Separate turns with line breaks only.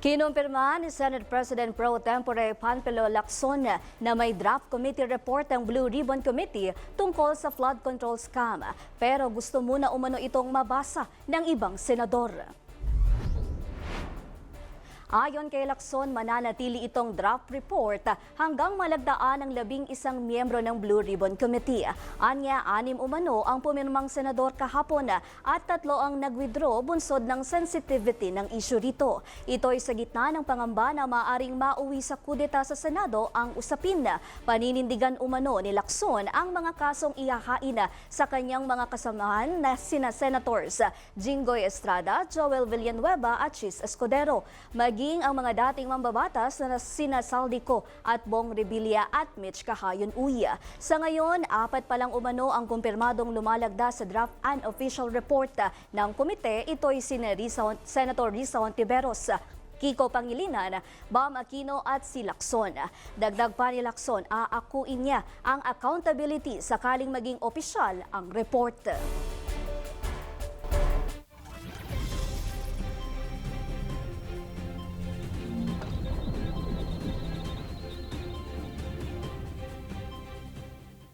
Kinumpirma ni Senate President Pro Tempore Panfilo Lacson na may draft committee report ang Blue Ribbon Committee tungkol sa flood control scam. Pero gusto muna umano itong mabasa ng ibang senador. Ayon kay Lacson, mananatili itong draft report hanggang malagdaan ng 11 miyembro ng Blue Ribbon Committee. Anya, 6 umano ang pumirmang senador kahapon at 3 ang nag-withdraw bunsod ng sensitivity ng issue rito. Ito'y sa gitna ng pangamba na maaring mauwi sa kudeta sa Senado ang usapin. Paninindigan umano ni Lacson ang mga kasong ihahain sa kanyang mga kasamahan na sina Senators Jinggoy Estrada, Joel Villanueva at Chis Escudero. Ang mga dating mambabatas na sina Saldico at Bong Revilla at Mitch Cahayon-Uy. Sa ngayon, 4 pa lang umano ang kumpirmadong lumalagda sa draft unofficial report ng komite. Ito'y sina Senator Risa Hontiveros, Kiko Pangilinan, Bam Aquino at si Lacson. Dagdag pa ni Lacson, aakuin niya ang accountability sakaling maging opisyal ang report.